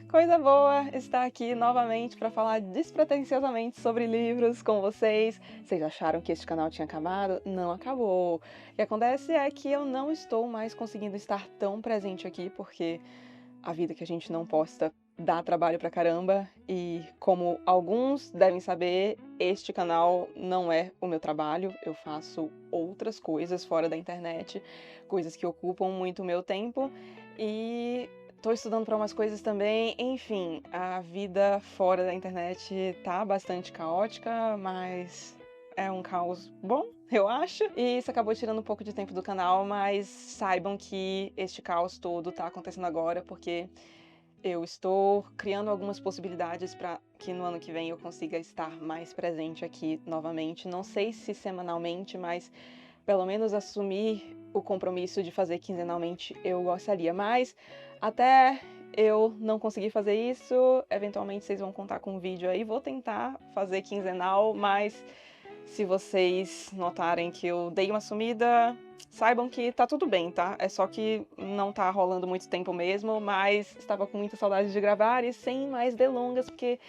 Coisa boa estar aqui novamente para falar despretensiosamente sobre livros com vocês. Vocês acharam que este canal tinha acabado? Não acabou. O que acontece é que eu não estou mais conseguindo estar tão presente aqui porque a vida que a gente não posta dá trabalho pra caramba e, como alguns devem saber, este canal não é o meu trabalho. Eu faço outras coisas fora da internet, coisas que ocupam muito o meu tempo e tô estudando para umas coisas também. Enfim, a vida fora da internet tá bastante caótica, mas é um caos bom, eu acho. E isso acabou tirando um pouco de tempo do canal, mas saibam que este caos todo tá acontecendo agora porque eu estou criando algumas possibilidades para que no ano que vem eu consiga estar mais presente aqui novamente. Não sei se semanalmente, mas pelo menos assumir o compromisso de fazer quinzenalmente eu gostaria. Mas até eu não conseguir fazer isso, eventualmente vocês vão contar com um vídeo aí. Vou tentar fazer quinzenal, mas se vocês notarem que eu dei uma sumida, saibam que tá tudo bem, tá? É só que não tá rolando muito tempo mesmo, mas estava com muita saudade de gravar e sem mais delongas, porque,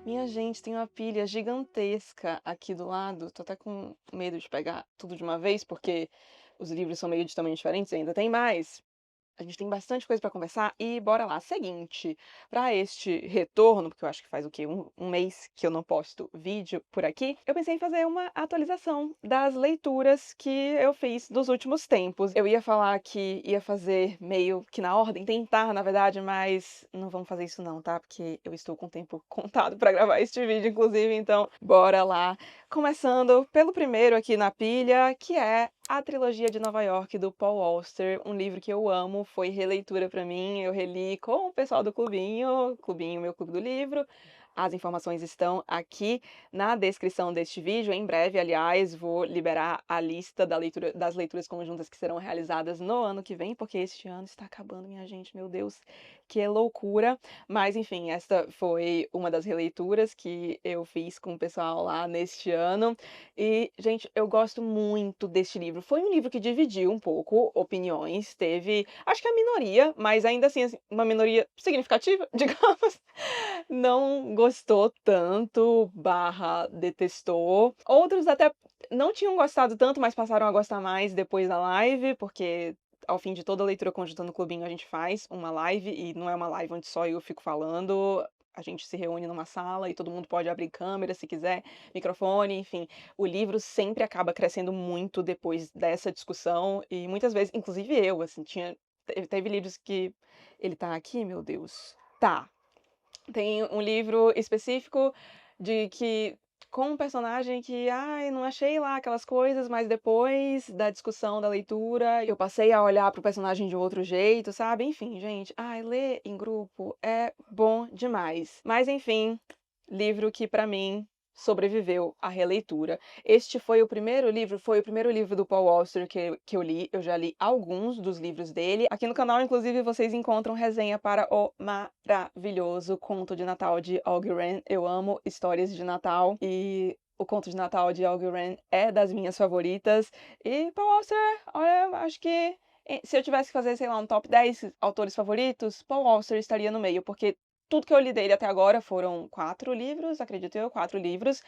minha gente, tem uma pilha gigantesca aqui do lado. Tô até com medo de pegar tudo de uma vez, porque os livros são meio de tamanhos diferentes e ainda tem mais. A gente tem bastante coisa para conversar e bora lá. Seguinte, para este retorno, porque eu acho que faz o quê? Um mês que eu não posto vídeo por aqui, eu pensei em fazer uma atualização das leituras que eu fiz dos últimos tempos. Eu ia falar que ia fazer meio que na ordem, tentar, na verdade, mas não vamos fazer isso não, tá? Porque eu estou com o tempo contado para gravar este vídeo, inclusive, então bora lá. Começando pelo primeiro aqui na pilha, que é a trilogia de Nova York, do Paul Auster, um livro que eu amo, foi releitura pra mim, eu reli com o pessoal do Clubinho, meu clube do livro. As informações estão aqui na descrição deste vídeo. Em breve, aliás, vou liberar a lista das leituras conjuntas que serão realizadas no ano que vem, porque este ano está acabando, minha gente, meu Deus, que loucura. Mas, enfim, esta foi uma das releituras que eu fiz com o pessoal lá neste ano. E, gente, eu gosto muito deste livro. Foi um livro que dividiu um pouco opiniões, teve, acho que a minoria, mas ainda assim, uma minoria significativa, digamos, não gostou tanto, barra detestou. Outros até não tinham gostado tanto, mas passaram a gostar mais depois da live, porque ao fim de toda a leitura conjunta no clubinho a gente faz uma live, e não é uma live onde só eu fico falando. A gente se reúne numa sala e todo mundo pode abrir câmera se quiser, microfone, enfim. O livro sempre acaba crescendo muito depois dessa discussão e muitas vezes, inclusive eu, assim, teve livros que ele tá aqui, meu Deus. Tá. Tem um livro específico de que com um personagem que, ai, não achei lá aquelas coisas, mas depois da discussão da leitura, eu passei a olhar pro personagem de outro jeito, sabe? Enfim, gente, ai, ler em grupo é bom demais. Mas enfim, livro que pra mim sobreviveu à releitura. Este foi o primeiro livro do Paul Auster que eu li. Eu já li alguns dos livros dele. Aqui no canal, inclusive, vocês encontram resenha para o maravilhoso Conto de Natal de Auggie Wren. Eu amo histórias de Natal e o Conto de Natal de Auggie Wren é das minhas favoritas. E Paul Auster, olha, acho que se eu tivesse que fazer, sei lá, um top 10 autores favoritos, Paul Auster estaria no meio, porque tudo que eu li dele até agora foram 4 livros, acredito eu, 4 livros.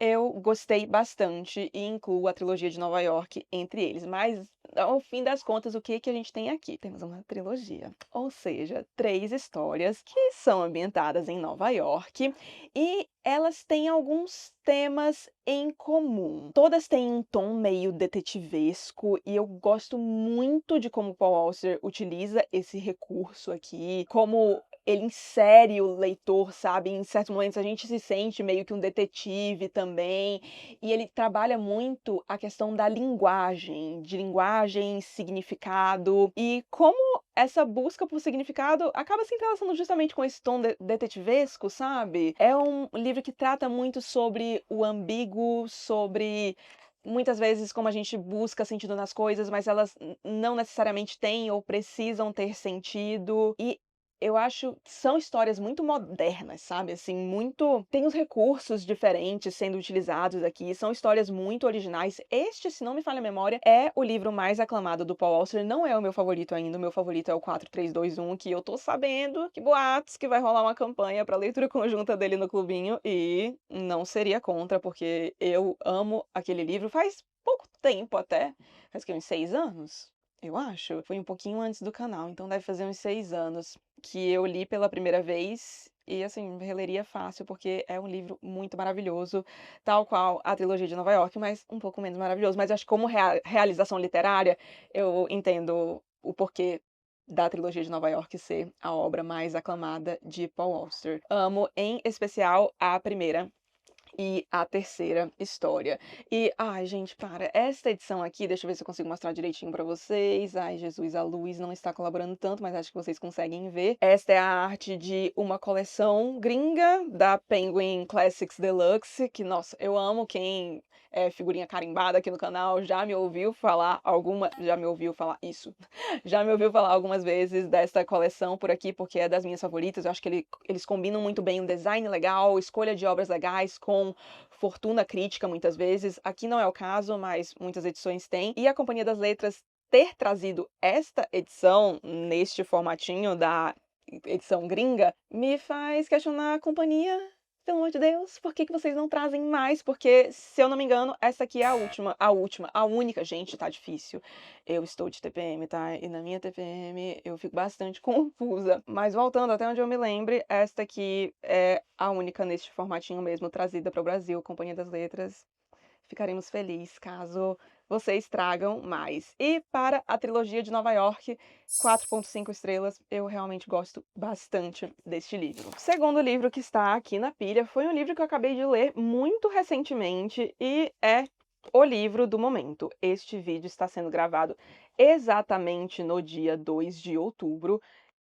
Eu gostei bastante e incluo a trilogia de Nova York entre eles. Mas, ao fim das contas, o que que a gente tem aqui? Temos uma trilogia, ou seja, 3 histórias que são ambientadas em Nova York e elas têm alguns temas em comum. Todas têm um tom meio detetivesco e eu gosto muito de como Paul Auster utiliza esse recurso aqui, como ele insere o leitor, sabe? Em certos momentos a gente se sente meio que um detetive também, e ele trabalha muito a questão da linguagem, de linguagem, significado, e como essa busca por significado acaba se entrelaçando justamente com esse tom detetivesco, sabe? É um livro que trata muito sobre o ambíguo, sobre muitas vezes como a gente busca sentido nas coisas, mas elas não necessariamente têm ou precisam ter sentido. E eu acho que são histórias muito modernas, sabe, assim, muito tem os recursos diferentes sendo utilizados aqui, são histórias muito originais. Este, se não me falha a memória, é o livro mais aclamado do Paul Auster, não é o meu favorito ainda, o meu favorito é o 4321, que eu tô sabendo que boatos que vai rolar uma campanha pra leitura conjunta dele no clubinho, e não seria contra, porque eu amo aquele livro faz pouco tempo até, faz que uns 6 anos? Eu acho. Foi um pouquinho antes do canal, então deve fazer uns 6 anos que eu li pela primeira vez e, assim, releria fácil, porque é um livro muito maravilhoso, tal qual a trilogia de Nova York, mas um pouco menos maravilhoso. Mas eu acho que como realização literária, eu entendo o porquê da trilogia de Nova York ser a obra mais aclamada de Paul Auster. Amo, em especial, a primeira e a terceira história. E, ai, gente, para, esta edição aqui, deixa eu ver se eu consigo mostrar direitinho pra vocês. Ai, Jesus, a luz não está colaborando tanto, mas acho que vocês conseguem ver. Esta é a arte de uma coleção gringa da Penguin Classics Deluxe, que, nossa, eu amo quem é figurinha carimbada aqui no canal, já me ouviu falar já me ouviu falar algumas vezes dessa coleção por aqui, porque é das minhas favoritas. Eu acho que eles combinam muito bem um design legal, escolha de obras legais com fortuna crítica, muitas vezes. Aqui não é o caso, mas muitas edições têm. E a Companhia das Letras ter trazido esta edição neste formatinho da edição gringa me faz questionar a companhia. Pelo amor de Deus, por que que vocês não trazem mais? Porque, se eu não me engano, essa aqui é a única. Gente, tá difícil. Eu estou de TPM, tá? E na minha TPM eu fico bastante confusa. Mas voltando até onde eu me lembre, esta aqui é a única neste formatinho mesmo trazida para o Brasil, Companhia das Letras. Ficaremos felizes caso vocês tragam mais. E para a trilogia de Nova York, 4.5 estrelas, eu realmente gosto bastante deste livro. O segundo livro que está aqui na pilha foi um livro que eu acabei de ler muito recentemente e é o livro do momento. Este vídeo está sendo gravado exatamente no dia 2 de outubro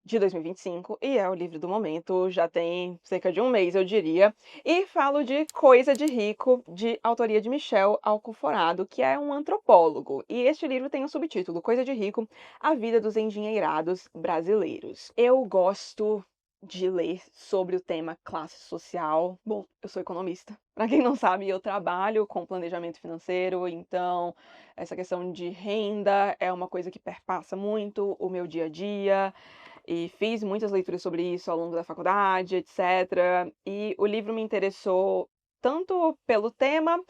de 2025 e é o livro do momento, já tem cerca de um mês, eu diria. E falo de Coisa de Rico, de autoria de Michel Alcoforado, que é um antropólogo. E este livro tem o subtítulo Coisa de Rico, A Vida dos Engenheirados Brasileiros. Eu gosto de ler sobre o tema classe social. Bom, eu sou economista. Para quem não sabe, eu trabalho com planejamento financeiro, então essa questão de renda é uma coisa que perpassa muito o meu dia a dia e fiz muitas leituras sobre isso ao longo da faculdade, etc. E o livro me interessou tanto pelo tema,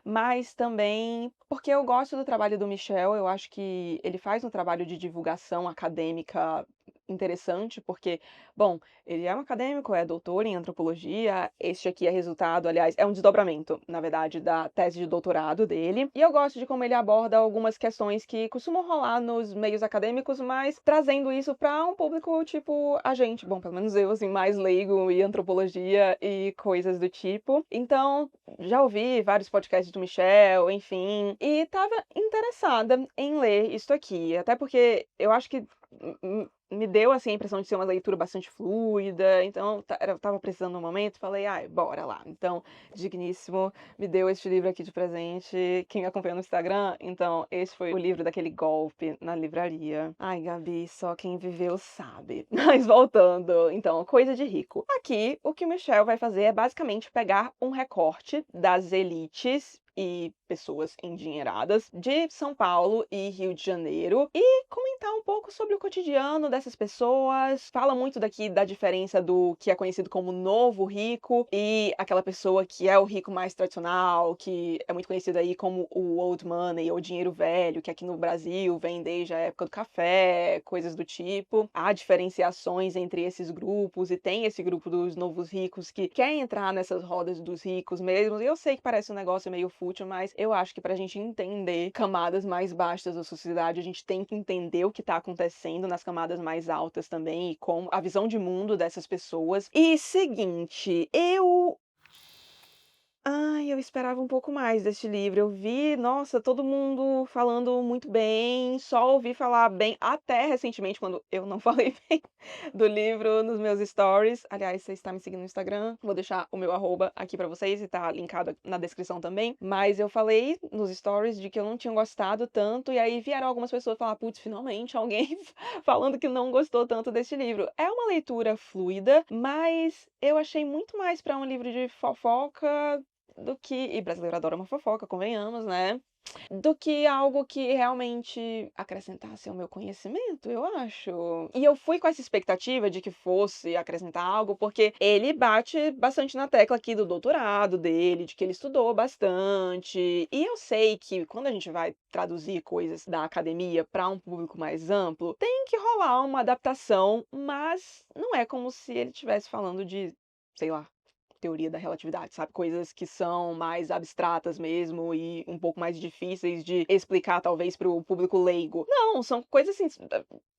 mas também porque eu gosto do trabalho do Michel. Eu acho que ele faz um trabalho de divulgação acadêmica interessante, porque, bom, ele é um acadêmico, é doutor em antropologia. Este aqui é resultado, aliás, é um desdobramento, na verdade, da tese de doutorado dele. E eu gosto de como ele aborda algumas questões que costumam rolar nos meios acadêmicos, mas trazendo isso para um público tipo a gente, bom, pelo menos eu, assim, mais leigo em antropologia e coisas do tipo. Então, já ouvi vários podcasts do Michel, enfim, e tava interessada em ler isto aqui, até porque eu acho que me deu assim a impressão de ser uma leitura bastante fluida, então eu tava precisando no momento, falei, ai, bora lá. Então, digníssimo, me deu este livro aqui de presente. Quem me acompanha no Instagram, então, esse foi o livro daquele golpe na livraria. Ai, Gabi, só quem viveu sabe. Mas voltando, então, Coisa de Rico. Aqui, o que o Michel vai fazer é basicamente pegar um recorte das elites e pessoas endinheiradas de São Paulo e Rio de Janeiro e comentar um pouco sobre o cotidiano dessas pessoas. Fala muito daqui da diferença do que é conhecido como novo rico e aquela pessoa que é o rico mais tradicional, que é muito conhecido aí como o old money ou dinheiro velho, que aqui no Brasil vem desde a época do café, coisas do tipo. Há diferenciações entre esses grupos e tem esse grupo dos novos ricos que quer entrar nessas rodas dos ricos mesmo. E eu sei que parece um negócio meio fútil, mas eu acho que pra gente entender camadas mais baixas da sociedade, a gente tem que entender o que tá acontecendo nas camadas mais altas também e como a visão de mundo dessas pessoas. E seguinte, eu Ai, eu esperava um pouco mais deste livro. Eu vi, nossa, todo mundo falando muito bem, só ouvi falar bem até recentemente, quando eu não falei bem do livro nos meus stories. Aliás, você está me seguindo no Instagram, vou deixar o meu arroba aqui pra vocês e tá linkado na descrição também. Mas eu falei nos stories de que eu não tinha gostado tanto, e aí vieram algumas pessoas falar, putz, finalmente alguém falando que não gostou tanto deste livro. É uma leitura fluida, mas eu achei muito mais pra um livro de fofoca do que e brasileiro adora uma fofoca, convenhamos, né, do que algo que realmente acrescentasse ao meu conhecimento, eu acho. E eu fui com essa expectativa de que fosse acrescentar algo, porque ele bate bastante na tecla aqui do doutorado dele, de que ele estudou bastante. E eu sei que quando a gente vai traduzir coisas da academia para um público mais amplo, tem que rolar uma adaptação, mas não é como se ele estivesse falando de, sei lá, teoria da relatividade, sabe? Coisas que são mais abstratas mesmo e um pouco mais difíceis de explicar, talvez, para o público leigo. Não, são coisas assim,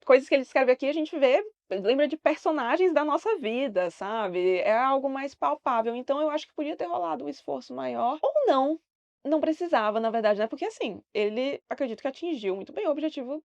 coisas que ele escreve aqui, a gente vê, lembra de personagens da nossa vida, sabe? É algo mais palpável. Então eu acho que podia ter rolado um esforço maior, ou não. Não precisava, na verdade, né? Porque assim, ele acredito que atingiu muito bem o objetivo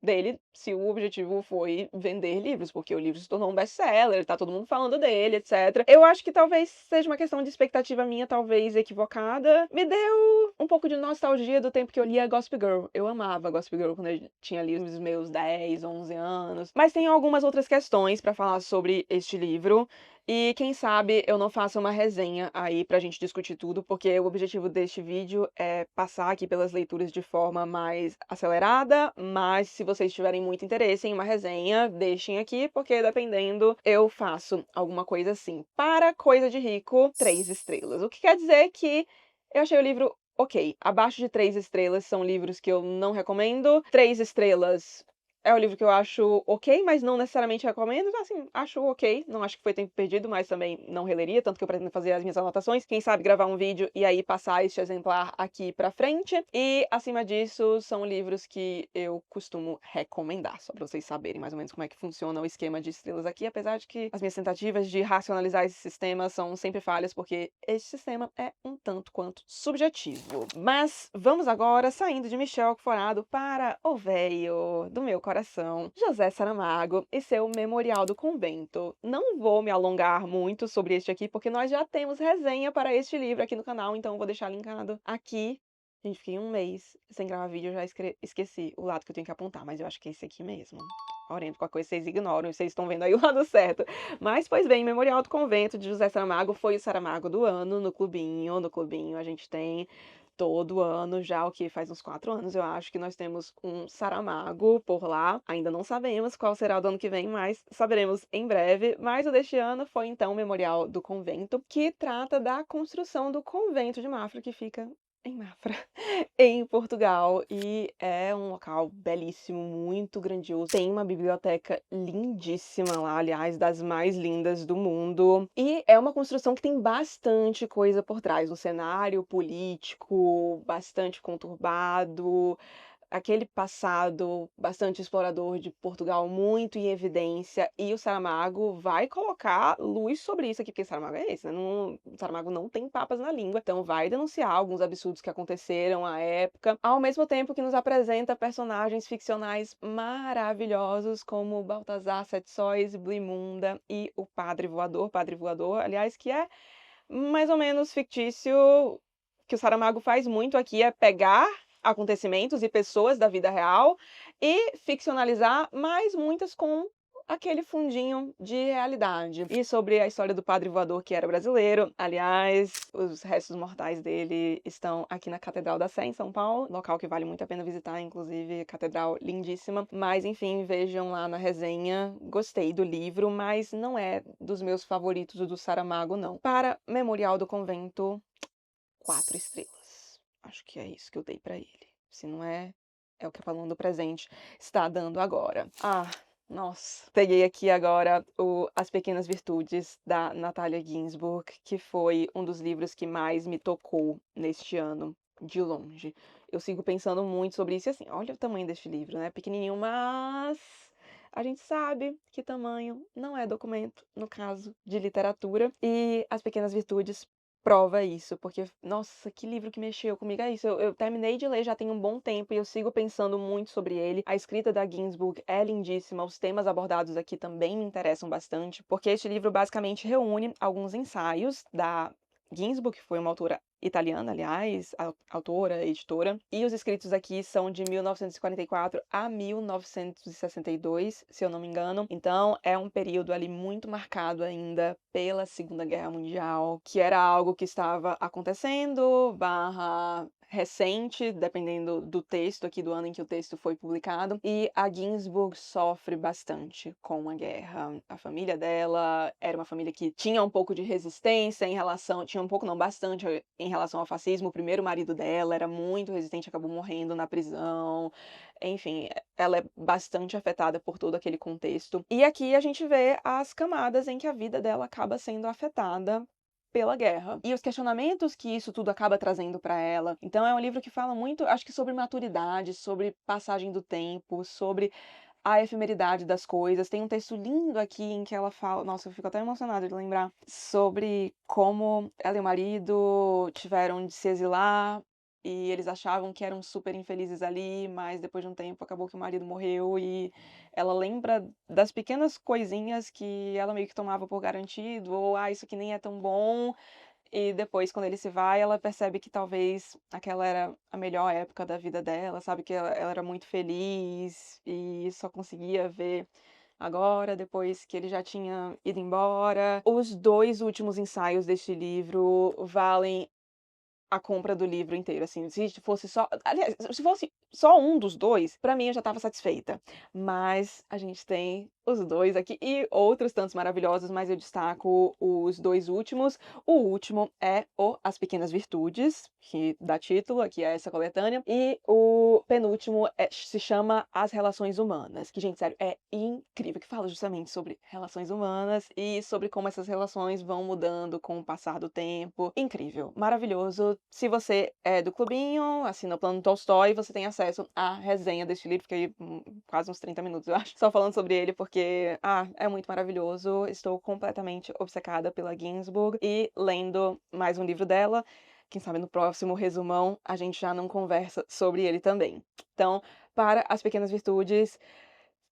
dele, se o objetivo foi vender livros, porque o livro se tornou um best-seller, tá todo mundo falando dele, etc. Eu acho que talvez seja uma questão de expectativa minha, talvez equivocada. Me deu um pouco de nostalgia do tempo que eu lia Gossip Girl. Eu amava Gossip Girl quando eu tinha ali os meus 10, 11 anos. Mas tem algumas outras questões pra falar sobre este livro. E quem sabe eu não faço uma resenha aí pra gente discutir tudo, porque o objetivo deste vídeo é passar aqui pelas leituras de forma mais acelerada, mas se vocês tiverem muito interesse em uma resenha, deixem aqui, porque dependendo eu faço alguma coisa assim. Para Coisa de Rico, 3 estrelas. O que quer dizer que eu achei o livro ok. Abaixo de 3 estrelas são livros que eu não recomendo. 3 estrelas é um livro que eu acho ok, mas não necessariamente recomendo. Então, assim, acho ok. Não acho que foi tempo perdido, mas também não releria, tanto que eu pretendo fazer as minhas anotações. Quem sabe gravar um vídeo e aí passar este exemplar aqui pra frente. E, acima disso, são livros que eu costumo recomendar, só pra vocês saberem mais ou menos como é que funciona o esquema de estrelas aqui, apesar de que as minhas tentativas de racionalizar esse sistema são sempre falhas, porque este sistema é um tanto quanto subjetivo. Mas vamos agora, saindo de Michel Alcoforado, para o véio do meu coração, José Saramago e seu Memorial do Convento. Não vou me alongar muito sobre este aqui, porque nós já temos resenha para este livro aqui no canal, então eu vou deixar linkado aqui. Gente, fiquei um mês sem gravar vídeo, eu já esqueci o lado que eu tenho que apontar, mas eu acho que é esse aqui mesmo. Orento, qualquer coisa vocês ignoram, vocês estão vendo aí o lado certo. Mas, pois bem, Memorial do Convento de José Saramago foi o Saramago do ano no Clubinho. No Clubinho a gente tem todo ano, já o que faz uns 4 anos, eu acho que nós temos um Saramago por lá. Ainda não sabemos qual será o do ano que vem, mas saberemos em breve. Mas o deste ano foi então o Memorial do Convento, que trata da construção do convento de Mafra, que fica em Mafra, em Portugal, e é um local belíssimo, muito grandioso. Tem uma biblioteca lindíssima lá, aliás, das mais lindas do mundo. E é uma construção que tem bastante coisa por trás, um cenário político bastante conturbado, aquele passado bastante explorador de Portugal muito em evidência, e o Saramago vai colocar luz sobre isso aqui, porque Saramago é esse, né? Não, Saramago não tem papas na língua, então vai denunciar alguns absurdos que aconteceram à época, ao mesmo tempo que nos apresenta personagens ficcionais maravilhosos como Baltazar, Sete Sóis, Blimunda e o Padre Voador, aliás, que é mais ou menos fictício. O que o Saramago faz muito aqui é pegar acontecimentos e pessoas da vida real e ficcionalizar, mas muitas com aquele fundinho de realidade. E sobre a história do Padre Voador, que era brasileiro, aliás, os restos mortais dele estão aqui na Catedral da Sé, em São Paulo, local que vale muito a pena visitar, inclusive, catedral lindíssima. Mas, enfim, vejam lá na resenha. Gostei do livro, mas não é dos meus favoritos do Saramago, não. Para Memorial do Convento, 4 estrelas. Acho que é isso que eu dei pra ele. Se não é, é o que a Paloma do Presente está dando agora. Ah, nossa. Peguei aqui agora o As Pequenas Virtudes, da Natalia Ginzburg, que foi um dos livros que mais me tocou neste ano, de longe. Eu sigo pensando muito sobre isso e assim, olha o tamanho deste livro, né? Pequenininho, mas a gente sabe que tamanho não é documento, no caso de literatura. E As Pequenas Virtudes prova isso, porque, nossa, que livro que mexeu comigo. É isso, eu terminei de ler já tem um bom tempo e eu sigo pensando muito sobre ele. A escrita da Ginsburg é lindíssima, os temas abordados aqui também me interessam bastante, porque este livro basicamente reúne alguns ensaios da Ginsburg, que foi uma autora italiana, aliás, autora, editora, e os escritos aqui são de 1944 a 1962, se eu não me engano. Então, é um período ali muito marcado ainda pela Segunda Guerra Mundial, que era algo que estava acontecendo, barra recente, dependendo do texto aqui, do ano em que o texto foi publicado, e a Ginsburg sofre bastante com a guerra. A família dela era uma família que tinha um pouco de resistência em relação, tinha um pouco, não, bastante em relação ao fascismo. O primeiro marido dela era muito resistente, acabou morrendo na prisão. Enfim, ela é bastante afetada por todo aquele contexto. E aqui a gente vê as camadas em que a vida dela acaba sendo afetada pela guerra. E os questionamentos que isso tudo acaba trazendo para ela. Então é um livro que fala muito, acho que sobre maturidade, sobre passagem do tempo, sobre a efemeridade das coisas. Tem um texto lindo aqui em que ela fala, nossa, eu fico até emocionada de lembrar, sobre como ela e o marido tiveram de se exilar e eles achavam que eram super infelizes ali, mas depois de um tempo acabou que o marido morreu e ela lembra das pequenas coisinhas que ela meio que tomava por garantido, ou isso aqui nem é tão bom. E depois, quando ele se vai, ela percebe que talvez aquela era a melhor época da vida dela, sabe? Que ela era muito feliz e só conseguia ver agora, depois que ele já tinha ido embora. Os dois últimos ensaios deste livro valem a compra do livro inteiro, assim. Se fosse só, aliás, se fosse só um dos dois, pra mim eu já estava satisfeita. Mas a gente tem os dois aqui e outros tantos maravilhosos, mas eu destaco os dois últimos. O último é o As Pequenas Virtudes, que dá título aqui a essa coletânea, e o penúltimo se chama As Relações Humanas, que, gente, sério, é incrível, que fala justamente sobre relações humanas e sobre como essas relações vão mudando com o passar do tempo. Incrível, maravilhoso. Se você é do clubinho, assina o plano Tolstói, você tem acesso à resenha deste livro, fiquei quase uns 30 minutos, eu acho, só falando sobre ele, porque, é muito maravilhoso. Estou completamente obcecada pela Ginsburg e lendo mais um livro dela. Quem sabe no próximo resumão a gente já não conversa sobre ele também. Então, para As Pequenas Virtudes,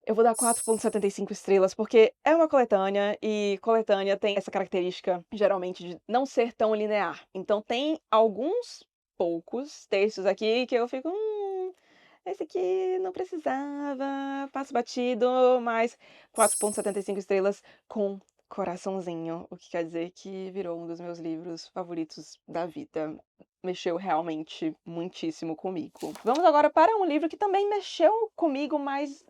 eu vou dar 4,75 estrelas, porque é uma coletânea, e coletânea tem essa característica, geralmente, de não ser tão linear. Então tem alguns poucos textos aqui que eu fico, esse aqui não precisava, passo batido, mas 4,75 estrelas com coraçãozinho, o que quer dizer que virou um dos meus livros favoritos da vida. Mexeu realmente muitíssimo comigo. Vamos agora para um livro que também mexeu comigo, mas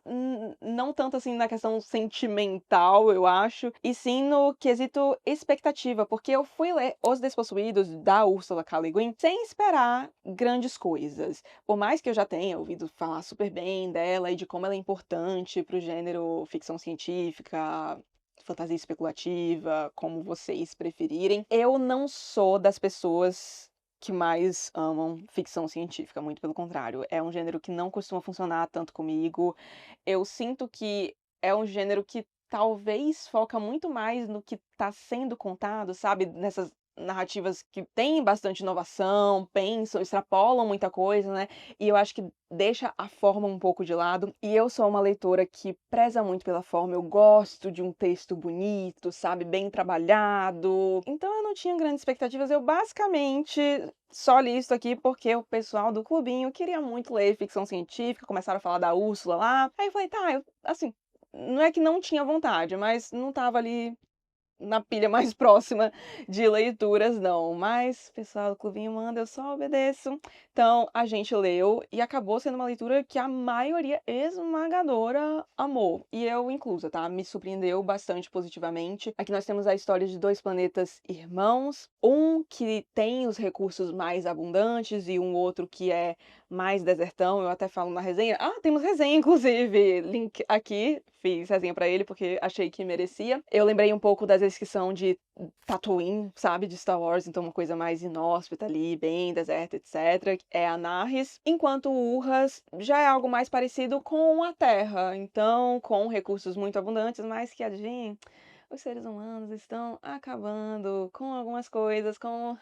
não tanto assim na questão sentimental, eu acho, e sim no quesito expectativa, porque eu fui ler Os Despossuídos, da Ursula K. Le Guin, sem esperar grandes coisas. Por mais que eu já tenha ouvido falar super bem dela e de como ela é importante pro gênero ficção científica, fantasia especulativa, como vocês preferirem, eu não sou das pessoas que mais amam ficção científica, muito pelo contrário. É um gênero que não costuma funcionar tanto comigo. Eu sinto que é um gênero que talvez foca muito mais no que está sendo contado, sabe? Nessas narrativas que têm bastante inovação, pensam, extrapolam muita coisa, né? E eu acho que deixa a forma um pouco de lado. E eu sou uma leitora que preza muito pela forma. Eu gosto de um texto bonito, sabe? Bem trabalhado. Então eu não tinha grandes expectativas. Eu basicamente só li isso aqui porque o pessoal do clubinho queria muito ler ficção científica. Começaram a falar da Úrsula lá. Aí eu falei, tá, assim, não é que não tinha vontade, mas não tava ali na pilha mais próxima de leituras, não. Mas o pessoal do clubinho manda, eu só obedeço. Então, a gente leu e acabou sendo uma leitura que a maioria esmagadora amou. E eu inclusa, tá? Me surpreendeu bastante positivamente. Aqui nós temos a história de dois planetas irmãos. Um que tem os recursos mais abundantes e um outro que é mais desertão. Eu até falo na resenha. Temos resenha, inclusive. Link aqui. Fiz resenha pra ele porque achei que merecia. Eu lembrei um pouco das que são de Tatooine, sabe, de Star Wars, então uma coisa mais inóspita ali, bem deserta, etc. É Anarres, enquanto Urras já é algo mais parecido com a Terra, então com recursos muito abundantes, mas que, adivinhem, os seres humanos estão acabando com algumas coisas, como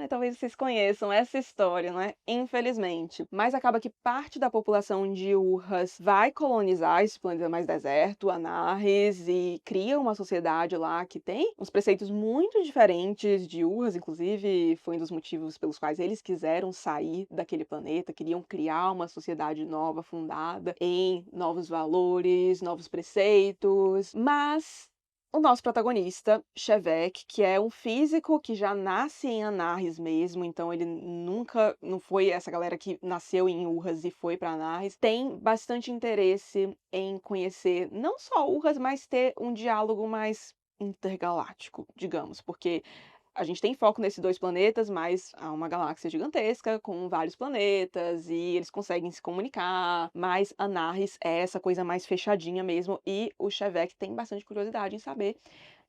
talvez vocês conheçam essa história, né? Infelizmente. Mas acaba que parte da população de Urras vai colonizar esse planeta mais deserto, Anarres, e cria uma sociedade lá que tem uns preceitos muito diferentes de Urras, inclusive foi um dos motivos pelos quais eles quiseram sair daquele planeta, queriam criar uma sociedade nova, fundada em novos valores, novos preceitos, mas o nosso protagonista, Shevek, que é um físico que já nasce em Anarres mesmo, então ele nunca não foi essa galera que nasceu em Urras e foi para Anarres, tem bastante interesse em conhecer não só Urras, mas ter um diálogo mais intergaláctico, digamos, porque a gente tem foco nesses 2 planetas, mas há uma galáxia gigantesca com vários planetas e eles conseguem se comunicar, mas Anarres é essa coisa mais fechadinha mesmo e o Shevek tem bastante curiosidade em saber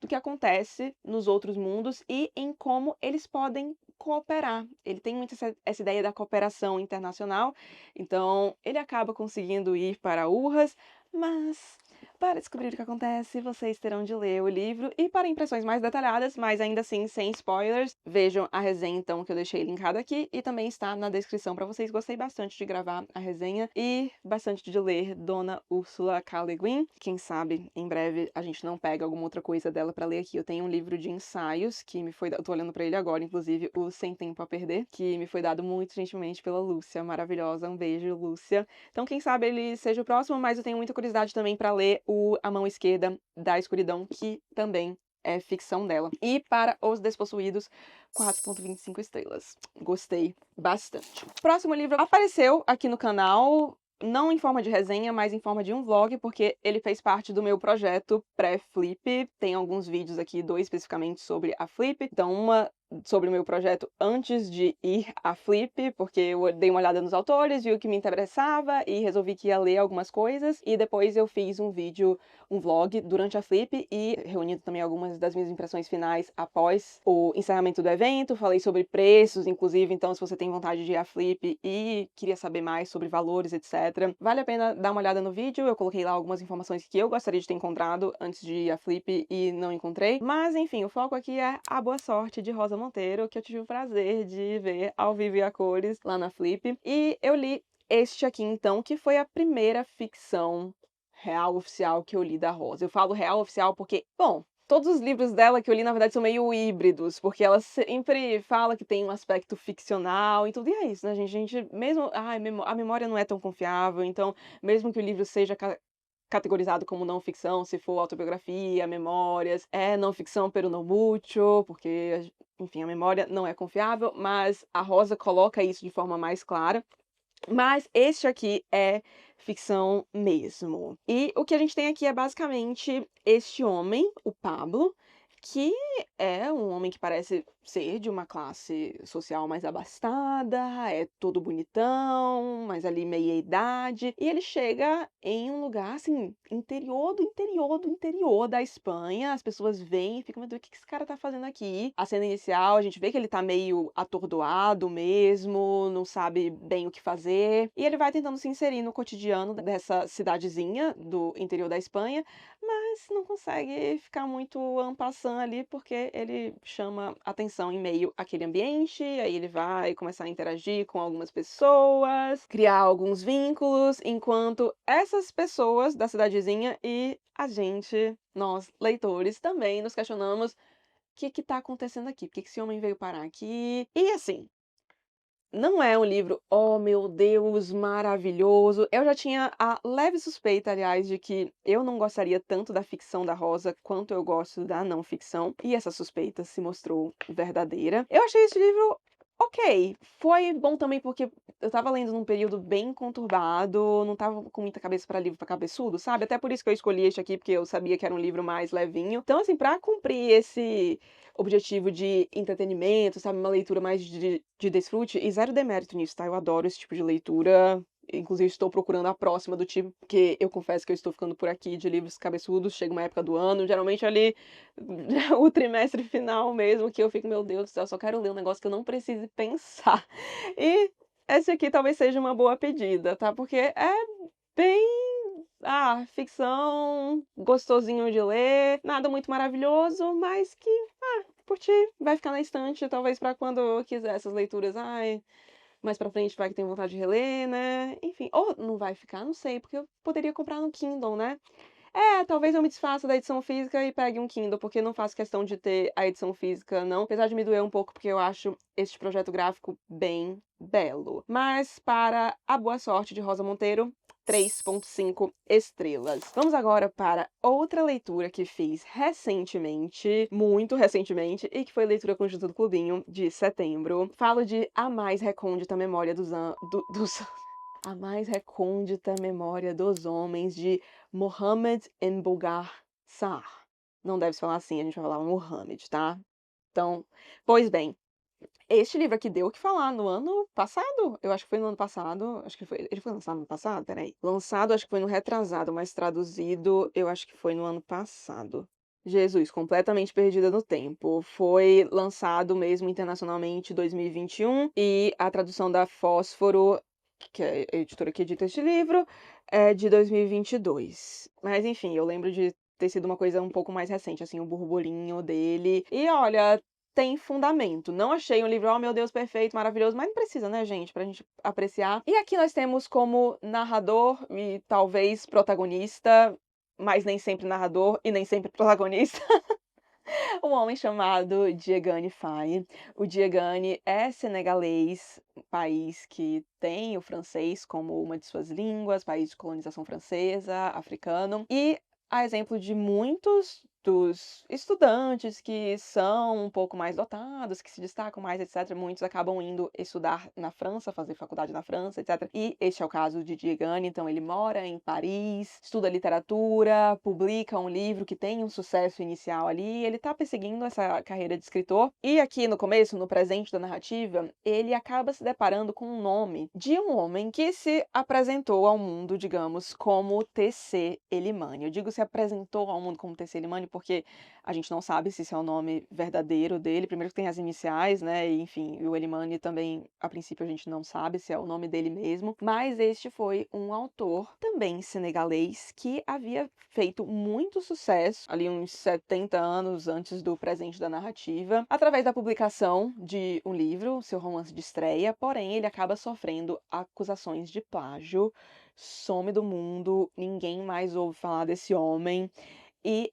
do que acontece nos outros mundos e em como eles podem cooperar. Ele tem muito essa ideia da cooperação internacional, então ele acaba conseguindo ir para Urras, mas para descobrir o que acontece, vocês terão de ler o livro e para impressões mais detalhadas, mas ainda assim sem spoilers, vejam a resenha então que eu deixei linkada aqui e também está na descrição para vocês. Gostei bastante de gravar a resenha e bastante de ler Dona Úrsula K. Le Guin. Quem sabe em breve a gente não pega alguma outra coisa dela para ler aqui. Eu tenho um livro de ensaios que me foi dado, eu tô olhando para ele agora, inclusive o Sem Tempo a Perder, que me foi dado muito gentilmente pela Lúcia, maravilhosa. Um beijo, Lúcia. Então quem sabe ele seja o próximo, mas eu tenho muita curiosidade também para ler o A Mão Esquerda da Escuridão, que também é ficção dela. E para Os Despossuídos, 4,25 estrelas. Gostei bastante. Próximo livro apareceu aqui no canal, não em forma de resenha, mas em forma de um vlog, porque ele fez parte do meu projeto pré-Flip. Tem alguns vídeos aqui, 2 especificamente sobre a Flip. Então, uma sobre o meu projeto antes de ir à Flip, porque eu dei uma olhada nos autores, vi o que me interessava e resolvi que ia ler algumas coisas. E depois eu fiz um vídeo, um vlog durante a Flip e reunindo também algumas das minhas impressões finais após o encerramento do evento. Falei sobre preços, inclusive, então se você tem vontade de ir à Flip e queria saber mais sobre valores, etc., vale a pena dar uma olhada no vídeo. Eu coloquei lá algumas informações que eu gostaria de ter encontrado antes de ir à Flip e não encontrei. Mas, enfim, o foco aqui é A Boa Sorte, de Rosa Monteiro, que eu tive o prazer de ver ao vivo e a cores lá na Flip. E eu li este aqui, então, que foi a primeira ficção real oficial que eu li da Rosa. Eu falo real oficial porque, bom, todos os livros dela que eu li, na verdade, são meio híbridos, porque ela sempre fala que tem um aspecto ficcional e tudo, e é isso, né, gente? A gente, mesmo, a memória não é tão confiável, então, mesmo que o livro seja categorizado como não ficção, se for autobiografia, memórias, é não ficção pero no mucho, porque, enfim, a memória não é confiável, mas a Rosa coloca isso de forma mais clara. Mas este aqui é ficção mesmo. E o que a gente tem aqui é basicamente este homem, o Pablo, que é um homem que parece ser de uma classe social mais abastada, é todo bonitão, mas ali meia idade, e ele chega em um lugar, assim, interior do interior do interior da Espanha. As pessoas veem e ficam, meu Deus, o que esse cara tá fazendo aqui? A cena inicial, a gente vê que ele tá meio atordoado mesmo, não sabe bem o que fazer, e ele vai tentando se inserir no cotidiano dessa cidadezinha do interior da Espanha, mas não consegue ficar muito en passant ali, porque ele chama atenção em meio àquele ambiente, aí ele vai começar a interagir com algumas pessoas, criar alguns vínculos, enquanto essas pessoas da cidadezinha e a gente, nós, leitores, também nos questionamos o que tá acontecendo aqui? Por que esse homem veio parar aqui? E assim, não é um livro, oh meu Deus, maravilhoso. Eu já tinha a leve suspeita, aliás, de que eu não gostaria tanto da ficção da Rosa quanto eu gosto da não ficção, e essa suspeita se mostrou verdadeira. Eu achei esse livro ok. Foi bom também porque eu tava lendo num período bem conturbado, não tava com muita cabeça pra livro pra cabeçudo, sabe? Até por isso que eu escolhi este aqui, porque eu sabia que era um livro mais levinho. Então, assim, pra cumprir esse objetivo de entretenimento, sabe? Uma leitura mais de desfrute, e zero demérito nisso, tá? Eu adoro esse tipo de leitura. Inclusive, estou procurando a próxima do tipo, porque eu confesso que eu estou ficando por aqui de livros cabeçudos. Chega uma época do ano, geralmente ali o trimestre final mesmo, que eu fico, meu Deus do céu, eu só quero ler um negócio que eu não precise pensar. E esse aqui talvez seja uma boa pedida, tá? Porque é bem ficção, gostosinho de ler, nada muito maravilhoso, mas que, curti, vai ficar na estante, talvez pra quando eu quiser essas leituras, mais pra frente vai que tenho vontade de reler, né? Enfim, ou não vai ficar, não sei, porque eu poderia comprar no Kindle, né? Talvez eu me desfaça da edição física e pegue um Kindle, porque eu não faço questão de ter a edição física, não. Apesar de me doer um pouco, porque eu acho este projeto gráfico bem belo. Mas para a boa sorte de Rosa Monteiro, 3,5 estrelas. Vamos agora para outra leitura que fiz recentemente, muito recentemente, e que foi a leitura conjunta do Clubinho, de setembro. Falo de A Mais Recôndita Memória dos A Mais Recôndita Memória dos Homens, de Mohammed N. Bulgar Sar. Não deve se falar assim, a gente vai falar Mohammed, tá? Então, pois bem, este livro aqui deu o que falar no ano passado. Eu acho que foi no ano passado. Ele foi lançado no ano passado? Peraí. Lançado, acho que foi no retrasado, mas traduzido, eu acho que foi no ano passado. Jesus, completamente perdida no tempo. Foi lançado mesmo internacionalmente em 2021 e a tradução da Fósforo, que é a editora que edita este livro, é de 2022. Mas enfim, eu lembro de ter sido uma coisa um pouco mais recente, assim, o burburinho dele. E olha, tem fundamento. Não achei um livro, oh meu Deus, perfeito, maravilhoso, mas não precisa, né, gente, pra gente apreciar. E aqui nós temos como narrador e talvez protagonista, mas nem sempre narrador e nem sempre protagonista, um homem chamado Diegane Faye. O Diegane é senegalês, país que tem o francês como uma de suas línguas, país de colonização francesa, africano, e a exemplo de muitos dos estudantes que são um pouco mais dotados, que se destacam mais, etc., muitos acabam indo estudar na França, fazer faculdade na França, etc. E este é o caso de Diegane, então ele mora em Paris, estuda literatura, publica um livro que tem um sucesso inicial ali, ele tá perseguindo essa carreira de escritor, e aqui no começo, no presente da narrativa, ele acaba se deparando com o nome de um homem que se apresentou ao mundo, digamos, como T.C. Elimani. Eu digo se apresentou ao mundo como T.C. Elimani porque a gente não sabe se esse é o nome verdadeiro dele. Primeiro que tem as iniciais, né? E, enfim, o Elimani também, a princípio, a gente não sabe se é o nome dele mesmo. Mas este foi um autor, também senegalês, que havia feito muito sucesso, ali uns 70 anos antes do presente da narrativa, através da publicação de um livro, seu romance de estreia, porém ele acaba sofrendo acusações de plágio, some do mundo, ninguém mais ouve falar desse homem, e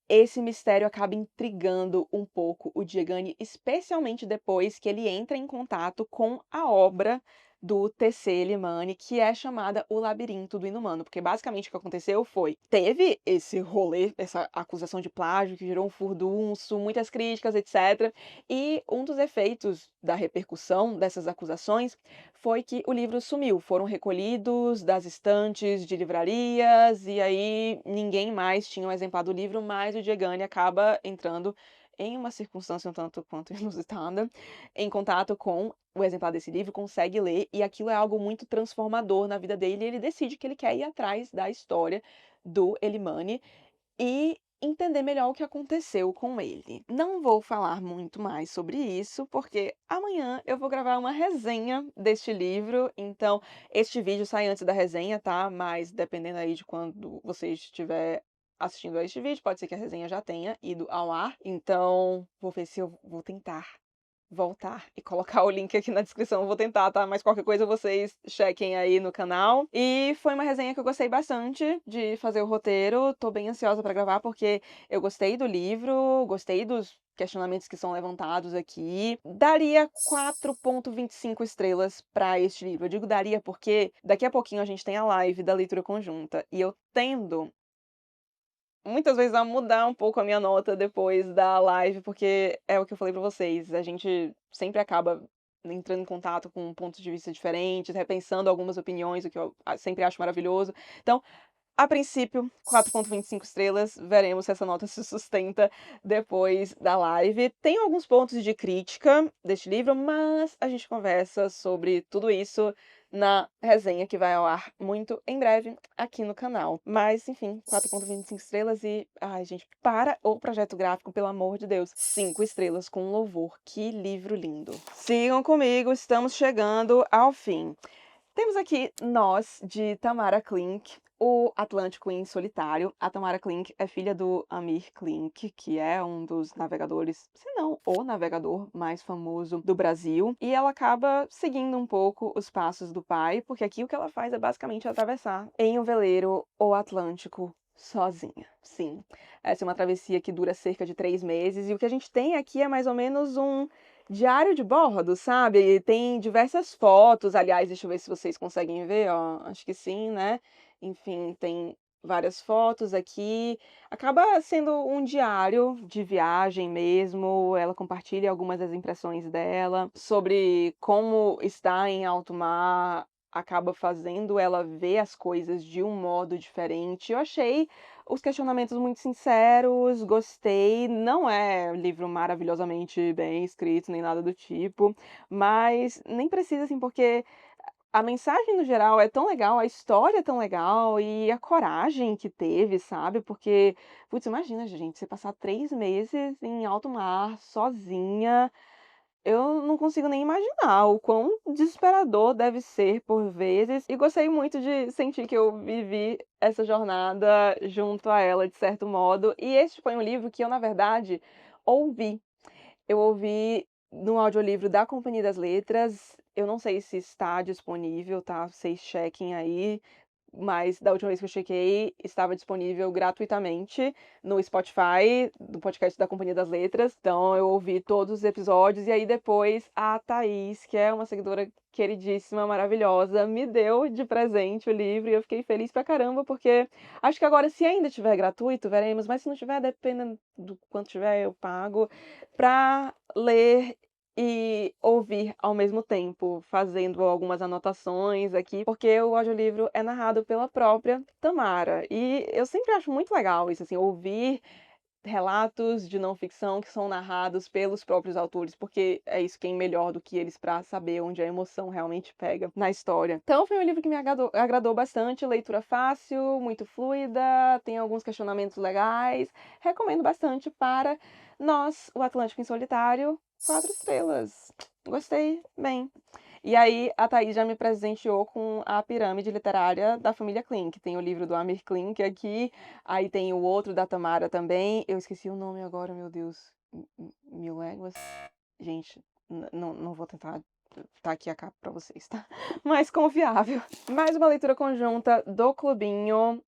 esse mistério acaba intrigando um pouco o Diegane, especialmente depois que ele entra em contato com a obra do T.C. Elimani, que é chamada O Labirinto do Inumano, porque basicamente o que aconteceu foi, teve esse rolê, essa acusação de plágio que gerou um furdunço, muitas críticas, etc. E um dos efeitos da repercussão dessas acusações foi que o livro sumiu, foram recolhidos das estantes de livrarias e aí ninguém mais tinha um exemplar do livro, mas o Diegane acaba entrando em uma circunstância um tanto quanto inusitada, em contato com o exemplar desse livro, consegue ler, e aquilo é algo muito transformador na vida dele, e ele decide que ele quer ir atrás da história do Elimani e entender melhor o que aconteceu com ele. Não vou falar muito mais sobre isso, porque amanhã eu vou gravar uma resenha deste livro, então este vídeo sai antes da resenha, tá? Mas dependendo aí de quando você estiver assistindo a este vídeo, pode ser que a resenha já tenha ido ao ar, então vou ver se eu vou tentar voltar e colocar o link aqui na descrição. Vou tentar, tá? Mas qualquer coisa vocês chequem aí no canal. E foi uma resenha que eu gostei bastante de fazer o roteiro. Tô bem ansiosa pra gravar porque eu gostei do livro, gostei dos questionamentos que são levantados aqui. Daria 4,25 estrelas pra este livro. Eu digo daria porque daqui a pouquinho a gente tem a live da leitura conjunta e eu tendo muitas vezes a mudar um pouco a minha nota depois da live, porque é o que eu falei pra vocês, a gente sempre acaba entrando em contato com pontos de vista diferentes, repensando algumas opiniões, o que eu sempre acho maravilhoso. Então, a princípio, 4,25 estrelas, veremos se essa nota se sustenta depois da live. Tem alguns pontos de crítica deste livro, mas a gente conversa sobre tudo isso na resenha que vai ao ar muito em breve aqui no canal. Mas, enfim, 4,25 estrelas e... Ai, gente, para o projeto gráfico, pelo amor de Deus. 5 estrelas com louvor. Que livro lindo. Sigam comigo, estamos chegando ao fim. Temos aqui Nós, de Tamara Klink, O Atlântico em Solitário. A Tamara Klink é filha do Amir Klink, que é um dos navegadores, se não o navegador mais famoso do Brasil. E ela acaba seguindo um pouco os passos do pai, porque aqui o que ela faz é basicamente atravessar em um veleiro o Atlântico sozinha. Sim, essa é uma travessia que dura cerca de 3 meses. E o que a gente tem aqui é mais ou menos um diário de bordo, sabe? E tem diversas fotos. Aliás, deixa eu ver se vocês conseguem ver, ó. Acho que sim, né? Enfim, tem várias fotos aqui. Acaba sendo um diário de viagem mesmo. Ela compartilha algumas das impressões dela sobre como estar em alto mar acaba fazendo ela ver as coisas de um modo diferente. Eu achei os questionamentos muito sinceros, gostei. Não é um livro maravilhosamente bem escrito, nem nada do tipo, mas nem precisa, assim, porque a mensagem no geral é tão legal, a história é tão legal e a coragem que teve, sabe? Porque, putz, imagina, gente, você passar 3 meses em alto mar, sozinha. Eu não consigo nem imaginar o quão desesperador deve ser por vezes. E gostei muito de sentir que eu vivi essa jornada junto a ela, de certo modo. E este foi um livro que eu, na verdade, ouvi. Eu ouvi no audiolivro da Companhia das Letras. Eu não sei se está disponível, tá? Vocês chequem aí. Mas da última vez que eu chequei, estava disponível gratuitamente no Spotify, do podcast da Companhia das Letras. Então eu ouvi todos os episódios e aí depois a Thaís, que é uma seguidora queridíssima, maravilhosa, me deu de presente o livro e eu fiquei feliz pra caramba, porque acho que agora, se ainda tiver gratuito, veremos, mas se não tiver, dependendo do quanto tiver, eu pago pra ler e ouvir ao mesmo tempo, fazendo algumas anotações aqui, porque o audiolivro é narrado pela própria Tamara. E eu sempre acho muito legal isso, assim, ouvir relatos de não ficção que são narrados pelos próprios autores, porque é isso, quem melhor do que eles para saber onde a emoção realmente pega na história. Então foi um livro que me agradou bastante, leitura fácil, muito fluida, tem alguns questionamentos legais. Recomendo bastante para nós, o Atlântico em Solitário, 4 estrelas. Gostei bem. E aí, a Thaís já me presenteou com a Pirâmide Literária da família Klink. Tem o livro do Amir Klink aqui, aí tem o outro da Tamara também. Eu esqueci o nome agora, meu Deus. Mil Léguas? Gente, não vou tentar tá aqui a capa pra vocês, tá? Mais confiável. Mais uma leitura conjunta do Clubinho.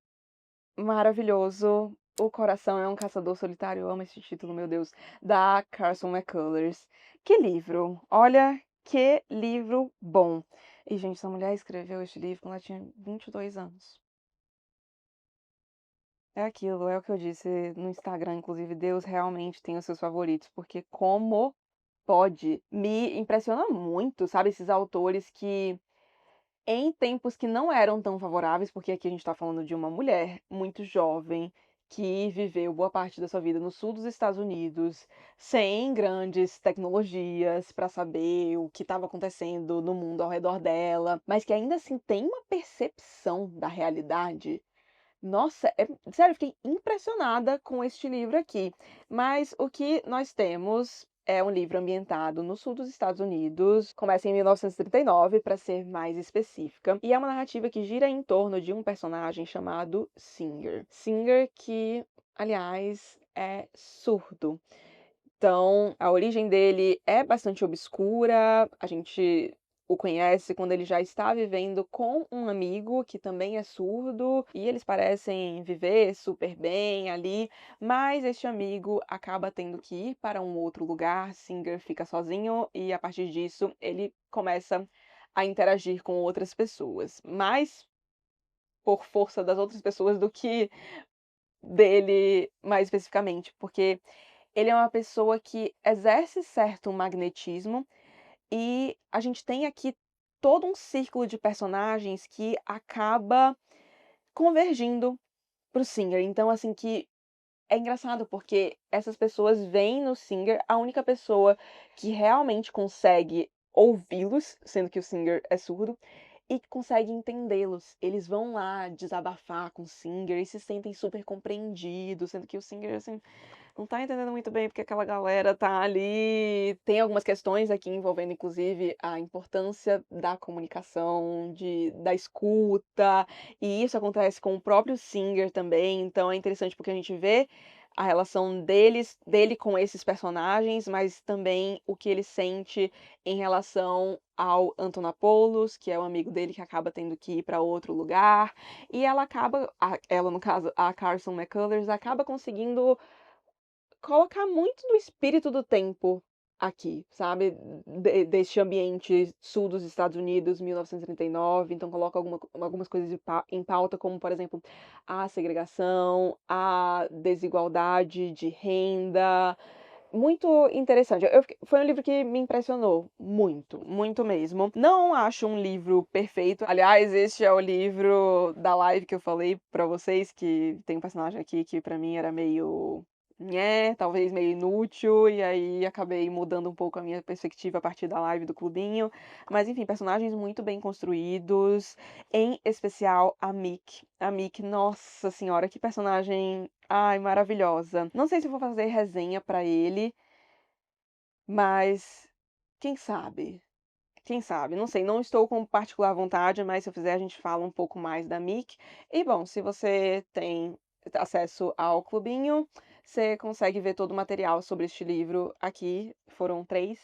Maravilhoso. O Coração é um Caçador Solitário. Eu amo esse título, meu Deus. Da Carson McCullers. Que livro! Olha, que livro bom. E, gente, essa mulher escreveu este livro quando ela tinha 22 anos. É aquilo, é o que eu disse no Instagram, inclusive, Deus realmente tem os seus favoritos, porque como pode? Me impressiona muito, sabe, esses autores que em tempos que não eram tão favoráveis, porque aqui a gente está falando de uma mulher muito jovem que viveu boa parte da sua vida no sul dos Estados Unidos, sem grandes tecnologias para saber o que estava acontecendo no mundo ao redor dela, mas que ainda assim tem uma percepção da realidade. Nossa, sério, eu fiquei impressionada com este livro aqui. Mas o que nós temos é um livro ambientado no sul dos Estados Unidos, começa em 1939, para ser mais específica, e é uma narrativa que gira em torno de um personagem chamado Singer. Singer que, aliás, é surdo. Então, a origem dele é bastante obscura. A gente o conhece quando ele já está vivendo com um amigo que também é surdo e eles parecem viver super bem ali, mas este amigo acaba tendo que ir para um outro lugar. Singer fica sozinho e a partir disso ele começa a interagir com outras pessoas, mais por força das outras pessoas do que dele mais especificamente, porque ele é uma pessoa que exerce certo magnetismo e a gente tem aqui todo um círculo de personagens que acaba convergindo para o Singer. Então, assim, que é engraçado porque essas pessoas veem no Singer a única pessoa que realmente consegue ouvi-los, sendo que o Singer é surdo, e que consegue entendê-los. Eles vão lá desabafar com o Singer e se sentem super compreendidos, sendo que o Singer, assim, não tá entendendo muito bem porque aquela galera tá ali. Tem algumas questões aqui envolvendo, inclusive, a importância da comunicação, da escuta, e isso acontece com o próprio Singer também, então é interessante porque a gente vê a relação dele com esses personagens, mas também o que ele sente em relação ao Antonopoulos, que é o amigo dele que acaba tendo que ir para outro lugar, e ela no caso, a Carson McCullers, acaba conseguindo colocar muito do espírito do tempo aqui, sabe, deste ambiente sul dos Estados Unidos, 1939, então coloca algumas coisas em pauta, como, por exemplo, a segregação, a desigualdade de renda. Muito interessante. Foi um livro que me impressionou muito, muito mesmo. Não acho um livro perfeito. Aliás, este é o livro da live que eu falei pra vocês, que tem um personagem aqui que pra mim era meio talvez meio inútil, e aí acabei mudando um pouco a minha perspectiva a partir da live do clubinho. Mas enfim, personagens muito bem construídos, em especial a Mick. A Mick, nossa senhora, que personagem, ai, maravilhosa. Não sei se eu vou fazer resenha pra ele, mas quem sabe? Quem sabe? Não sei, não estou com particular vontade, mas se eu fizer a gente fala um pouco mais da Mick. E bom, se você tem acesso ao clubinho, você consegue ver todo o material sobre este livro aqui. Foram três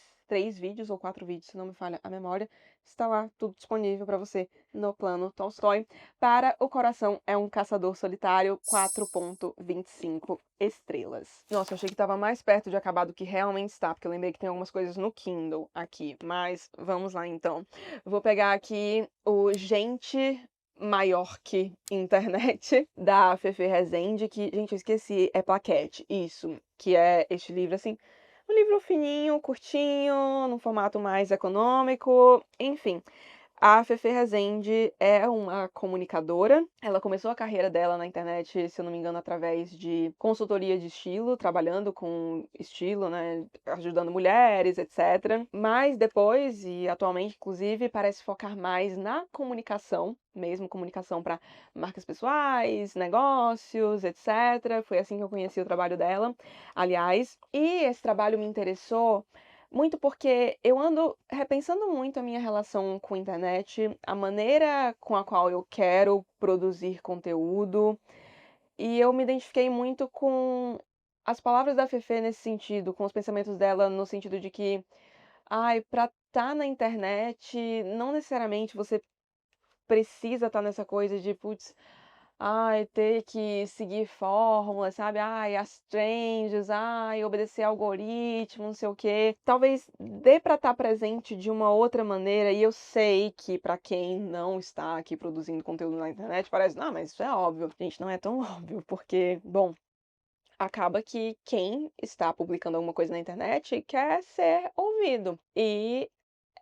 vídeos ou 4 vídeos, se não me falha a memória. Está lá, tudo disponível para você no plano Tolstói. Para o Coração é um Caçador Solitário, 4,25 estrelas. Nossa, eu achei que estava mais perto de acabar do que realmente está, porque eu lembrei que tem algumas coisas no Kindle aqui. Mas vamos lá então. Vou pegar aqui o Gente Maior que Internet, da Fefe Rezende, que, gente, eu esqueci, é Plaquete, isso, que é este livro, assim, um livro fininho, curtinho, num formato mais econômico, enfim. A Fefe Rezende é uma comunicadora. Ela começou a carreira dela na internet, se eu não me engano, através de consultoria de estilo, trabalhando com estilo, né, ajudando mulheres, etc. Mas depois, e atualmente, inclusive, parece focar mais na comunicação, mesmo comunicação para marcas pessoais, negócios, etc. Foi assim que eu conheci o trabalho dela, aliás. E esse trabalho me interessou muito porque eu ando repensando muito a minha relação com a internet, a maneira com a qual eu quero produzir conteúdo, e eu me identifiquei muito com as palavras da Fefe nesse sentido, com os pensamentos dela no sentido de que, ai, pra estar na internet, não necessariamente você precisa estar nessa coisa de, putz, ai, ter que seguir fórmulas, sabe? Ai, as trends, ai, obedecer algoritmo, não sei o quê. Talvez dê para estar presente de uma outra maneira, e eu sei que para quem não está aqui produzindo conteúdo na internet, parece, não, mas isso é óbvio. Gente, não é tão óbvio, porque, bom, acaba que quem está publicando alguma coisa na internet quer ser ouvido. E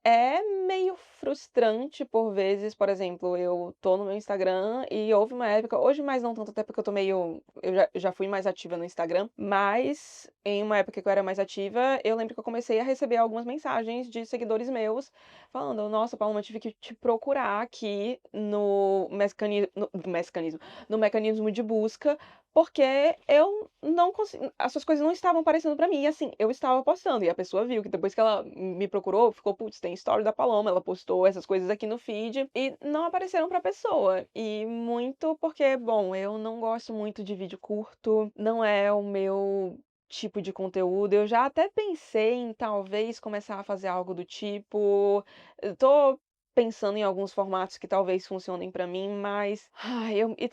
é meio frustrante por vezes, por exemplo, eu tô no meu Instagram e houve uma época, hoje mais não tanto, até porque eu tô meio, eu já fui mais ativa no Instagram, mas em uma época que eu era mais ativa, eu lembro que eu comecei a receber algumas mensagens de seguidores meus falando, nossa, Paloma, eu tive que te procurar aqui no mecanismo de busca, porque eu não consegui, as suas coisas não estavam aparecendo pra mim, e assim, eu estava postando, e a pessoa viu que depois que ela me procurou, ficou, putz, tem story da Paloma, ela postou essas coisas aqui no feed, e não apareceram pra pessoa, e muito porque, bom, eu não gosto muito de vídeo curto, não é o meu tipo de conteúdo, eu já até pensei em talvez começar a fazer algo do tipo, eu tô pensando em alguns formatos que talvez funcionem pra mim, mas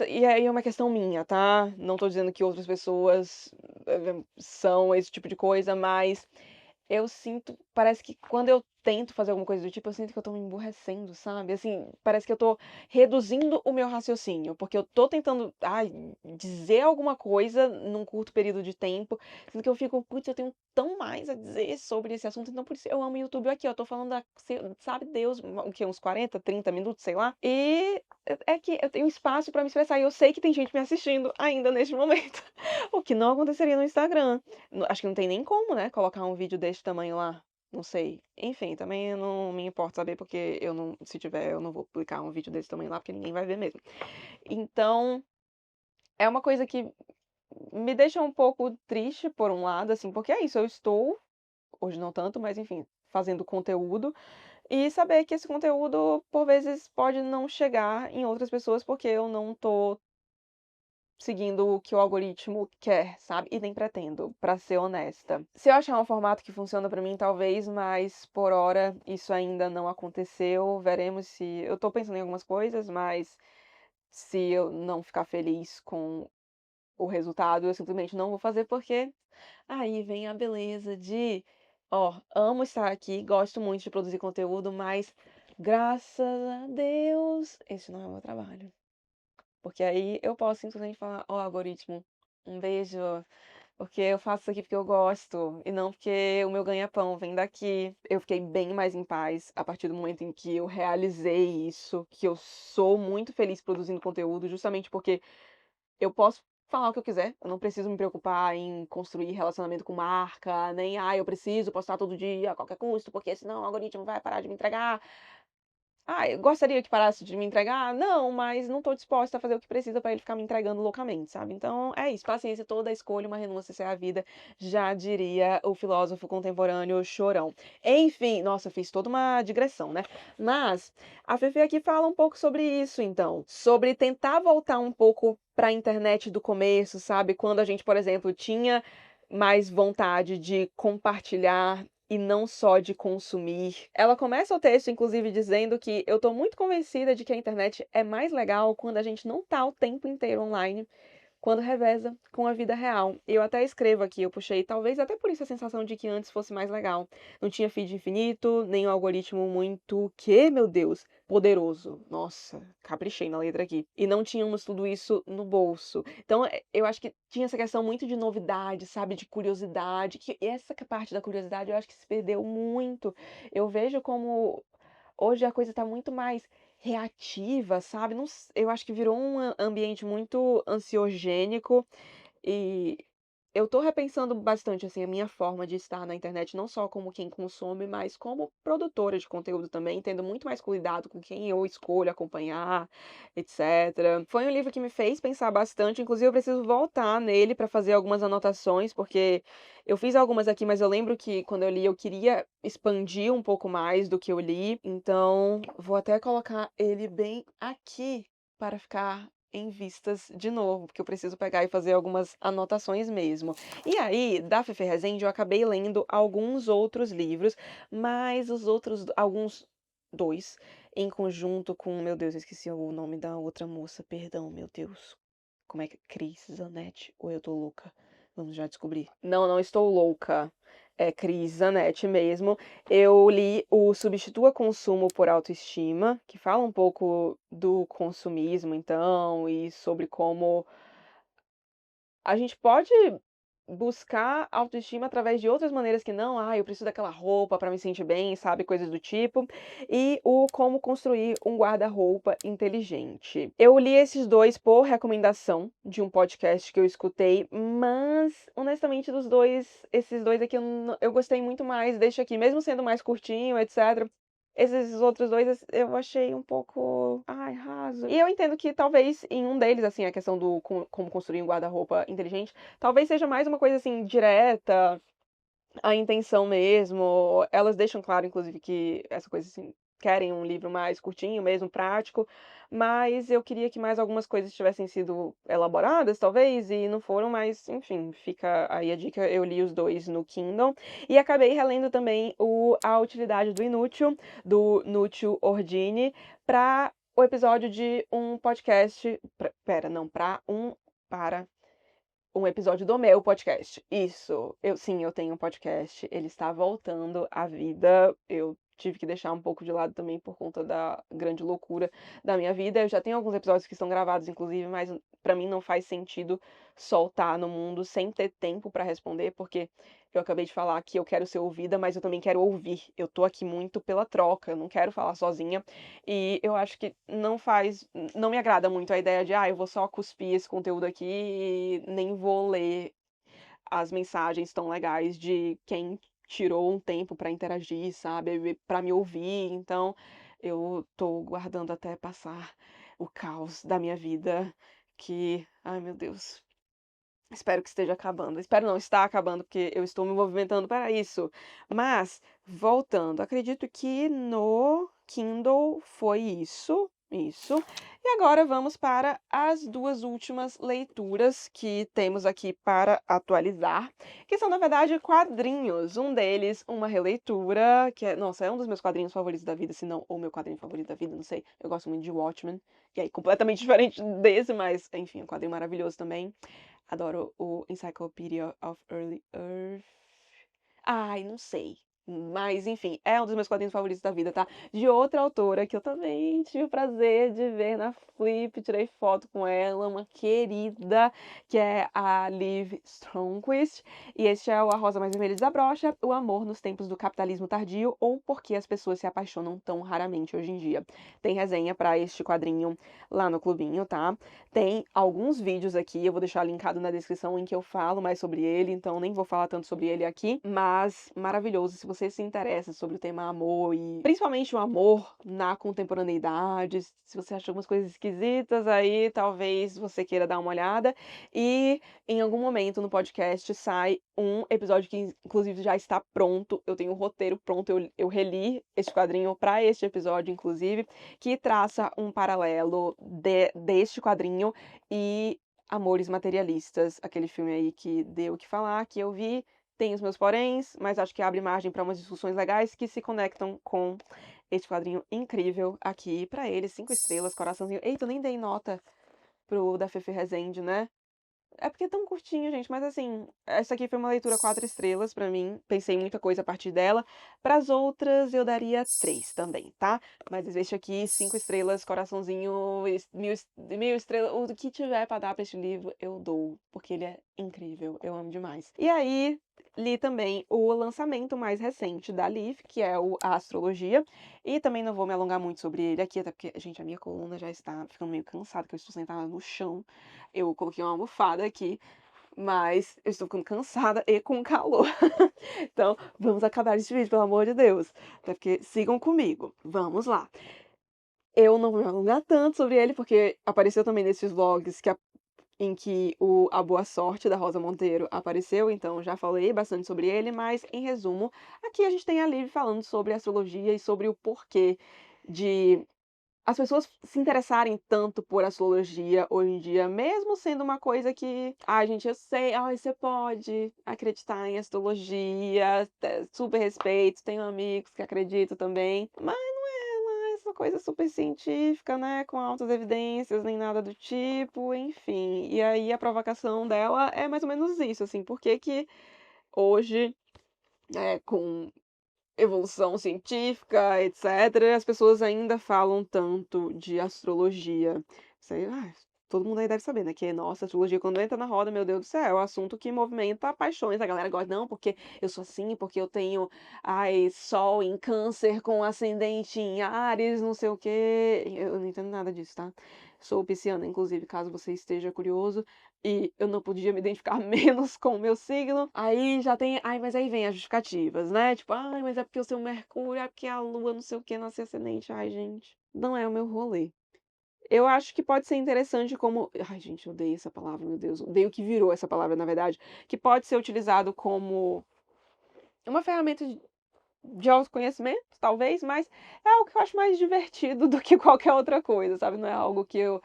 e aí é uma questão minha, tá? Não tô dizendo que outras pessoas são esse tipo de coisa, mas eu sinto, parece que quando eu tento fazer alguma coisa do tipo, eu sinto que eu tô me emburrecendo, sabe? Assim, parece que eu tô reduzindo o meu raciocínio, porque eu tô tentando, dizer alguma coisa num curto período de tempo, sendo que eu fico, putz, eu tenho tão mais a dizer sobre esse assunto, então por isso eu amo o YouTube aqui, ó, eu tô falando sabe Deus, o quê? Uns 40, 30 minutos, sei lá. E é que eu tenho espaço pra me expressar e eu sei que tem gente me assistindo ainda neste momento, o que não aconteceria no Instagram. Acho que não tem nem como, né, colocar um vídeo desse tamanho lá. Não sei. Enfim, também eu não me importo saber, porque eu não, se tiver, eu não vou publicar um vídeo desse tamanho lá, porque ninguém vai ver mesmo. Então, é uma coisa que me deixa um pouco triste por um lado, assim, porque é isso, eu estou, hoje não tanto, mas enfim, fazendo conteúdo, e saber que esse conteúdo, por vezes, pode não chegar em outras pessoas, porque eu não tô seguindo o que o algoritmo quer, sabe? E nem pretendo, pra ser honesta. Se eu achar um formato que funciona pra mim, talvez, mas por hora isso ainda não aconteceu. Veremos se. Eu tô pensando em algumas coisas, mas se eu não ficar feliz com o resultado, eu simplesmente não vou fazer, porque aí vem a beleza de, ó, amo estar aqui, gosto muito de produzir conteúdo, mas graças a Deus, esse não é o meu trabalho. Porque aí eu posso simplesmente falar, ó, algoritmo, um beijo, porque eu faço isso aqui porque eu gosto, e não porque o meu ganha-pão vem daqui. Eu fiquei bem mais em paz a partir do momento em que eu realizei isso, que eu sou muito feliz produzindo conteúdo, justamente porque eu posso falar o que eu quiser, eu não preciso me preocupar em construir relacionamento com marca, nem, eu preciso postar todo dia a qualquer custo, porque senão o algoritmo vai parar de me entregar. Eu gostaria que parasse de me entregar? Não, mas não tô disposta a fazer o que precisa pra ele ficar me entregando loucamente, sabe? Então é isso, paciência, toda escolha, uma renúncia, essa é a vida, já diria o filósofo contemporâneo Chorão. Enfim, nossa, eu fiz toda uma digressão, né? Mas a Fefe aqui fala um pouco sobre isso, então, sobre tentar voltar um pouco pra internet do começo, sabe? Quando a gente, por exemplo, tinha mais vontade de compartilhar e não só de consumir. Ela começa o texto, inclusive, dizendo que eu tô muito convencida de que a internet é mais legal quando a gente não tá o tempo inteiro online, quando reveza com a vida real. Eu até escrevo aqui, eu puxei, talvez até por isso a sensação de que antes fosse mais legal. Não tinha feed infinito, nem um algoritmo muito, que, meu Deus, poderoso. Nossa, caprichei na letra aqui. E não tínhamos tudo isso no bolso. Então, eu acho que tinha essa questão muito de novidade, sabe, de curiosidade, que essa parte da curiosidade eu acho que se perdeu muito. Eu vejo como hoje a coisa tá muito mais reativa, sabe? Não, eu acho que virou um ambiente muito ansiogênico e eu tô repensando bastante assim a minha forma de estar na internet, não só como quem consome, mas como produtora de conteúdo também, tendo muito mais cuidado com quem eu escolho acompanhar, etc. Foi um livro que me fez pensar bastante, inclusive eu preciso voltar nele para fazer algumas anotações, porque eu fiz algumas aqui, mas eu lembro que quando eu li eu queria expandir um pouco mais do que eu li, então vou até colocar ele bem aqui para ficar em vistas de novo, porque eu preciso pegar e fazer algumas anotações mesmo. E aí, da Fefe Rezende, eu acabei lendo alguns outros livros, mas os outros, alguns, dois, em conjunto com, meu Deus, eu esqueci o nome da outra moça, perdão, meu Deus. Como é que Cris Zanetti? Ou eu tô louca? Vamos já descobrir. Não, não estou louca. É Cris Zanetti mesmo. Eu li o Substitua Consumo por Autoestima, que fala um pouco do consumismo, então, e sobre como a gente pode buscar autoestima através de outras maneiras que não, eu preciso daquela roupa para me sentir bem, sabe, coisas do tipo, e o como construir um guarda-roupa inteligente. Eu li esses dois por recomendação de um podcast que eu escutei, mas honestamente dos dois, esses dois aqui eu gostei muito mais, deixa aqui, mesmo sendo mais curtinho, etc. Esses outros dois eu achei um pouco, raso. E eu entendo que talvez em um deles, assim, a questão do como construir um guarda-roupa inteligente, talvez seja mais uma coisa assim direta, a intenção mesmo. Elas deixam claro, inclusive, que essa coisa assim, querem um livro mais curtinho mesmo, prático, mas eu queria que mais algumas coisas tivessem sido elaboradas, talvez, e não foram, mas enfim, fica aí a dica. Eu li os dois no Kindle e acabei relendo também A Utilidade do Inútil, do Nútil Ordine, para o episódio de um podcast. Pera, não, para um episódio do meu podcast. Isso. Eu tenho um podcast. Ele está voltando à vida. Eu tive que deixar um pouco de lado também por conta da grande loucura da minha vida. Eu já tenho alguns episódios que estão gravados, inclusive, mas pra mim não faz sentido soltar no mundo sem ter tempo pra responder, porque eu acabei de falar que eu quero ser ouvida, mas eu também quero ouvir. Eu tô aqui muito pela troca, eu não quero falar sozinha. E eu acho que não me agrada muito a ideia de, eu vou só cuspir esse conteúdo aqui e nem vou ler as mensagens tão legais de quem tirou um tempo pra interagir, sabe, pra me ouvir. Então, eu tô guardando até passar o caos da minha vida, que, ai meu Deus, Espero que esteja acabando. Espero não, está acabando, porque eu estou me movimentando para isso. Mas, voltando, acredito que no Kindle foi isso. Isso. E agora vamos para as duas últimas leituras que temos aqui para atualizar, que são, na verdade, quadrinhos. Um deles, uma releitura, que é, nossa, é um dos meus quadrinhos favoritos da vida, se não o meu quadrinho favorito da vida, não sei. Eu gosto muito de Watchmen, e aí completamente diferente desse, mas, enfim, um quadrinho maravilhoso também. Adoro o Encyclopedia of Early Earth. Ai, não sei. Mas, enfim, é um dos meus quadrinhos favoritos da vida, tá? De outra autora que eu também tive o prazer de ver na Flip, tirei foto com ela, uma querida, que é a Liv Stromquist. E este é o A Rosa Mais Vermelha Desabrocha, O Amor nos Tempos do Capitalismo Tardio, ou Por que as Pessoas se Apaixonam Tão Raramente Hoje em Dia. Tem resenha pra este quadrinho lá no clubinho, tá? Tem alguns vídeos aqui, eu vou deixar linkado na descrição em que eu falo mais sobre ele, então nem vou falar tanto sobre ele aqui, mas maravilhoso se você se interessa sobre o tema amor e principalmente o amor na contemporaneidade, se você acha algumas coisas esquisitas aí, talvez você queira dar uma olhada. E em algum momento no podcast sai um episódio que inclusive já está pronto, eu tenho um roteiro pronto, eu reli este quadrinho para este episódio inclusive, que traça um paralelo deste quadrinho e Amores Materialistas, aquele filme aí que deu o que falar, que eu vi, tem os meus poréns, mas acho que abre margem para umas discussões legais que se conectam com este quadrinho incrível aqui para ele, 5 estrelas, coraçãozinho. Eita, eu nem dei nota pro da Fefe Rezende, né? É porque é tão curtinho, gente, mas assim, essa aqui foi uma leitura 4 estrelas pra mim. Pensei em muita coisa a partir dela. Para as outras eu daria 3 também, tá? Mas este aqui, 5 estrelas, coraçãozinho, mil estrelas, o que tiver pra dar pra este livro, eu dou, porque ele é incrível, eu amo demais. E aí, li também o lançamento mais recente da Liv, que é a Astrologia, e também não vou me alongar muito sobre ele aqui, até porque, gente, a minha coluna já está ficando meio cansada, que eu estou sentada no chão. Eu coloquei uma almofada aqui, mas eu estou ficando cansada e com calor. Então, vamos acabar esse vídeo, pelo amor de Deus. Até porque sigam comigo. Vamos lá. Eu não vou me alongar tanto sobre ele, porque apareceu também nesses vlogs em que A Boa Sorte da Rosa Monteiro apareceu, então já falei bastante sobre ele, mas em resumo, aqui a gente tem a Liv falando sobre astrologia e sobre o porquê de as pessoas se interessarem tanto por astrologia hoje em dia, mesmo sendo uma coisa que, ai, gente, eu sei, ai, você pode acreditar em astrologia, super respeito, tenho amigos que acreditam também, mas não é essa coisa super científica, né, com altas evidências, nem nada do tipo, enfim. E aí a provocação dela é mais ou menos isso, assim, por que que hoje, com evolução científica, etc., as pessoas ainda falam tanto de astrologia. Sei, todo mundo aí deve saber, né? Que, nossa, astrologia, quando entra na roda, meu Deus do céu, é um assunto que movimenta paixões. A galera gosta, não, porque eu sou assim, porque eu tenho, Sol em Câncer com ascendente em Áries, não sei o quê. Eu não entendo nada disso, tá? Sou pisciana, inclusive, caso você esteja curioso e eu não podia me identificar menos com o meu signo. Aí já tem, mas aí vem as justificativas, né? Tipo, mas é porque o seu Mercúrio, é porque a Lua, não sei o que, nosso ascendente. Ai, gente, não é o meu rolê. Eu acho que pode ser interessante como. Ai, gente, eu odeio essa palavra, meu Deus. Odeio que virou essa palavra, na verdade. Que pode ser utilizado como uma ferramenta de autoconhecimento, talvez, mas é algo que eu acho mais divertido do que qualquer outra coisa, sabe? Não é algo que eu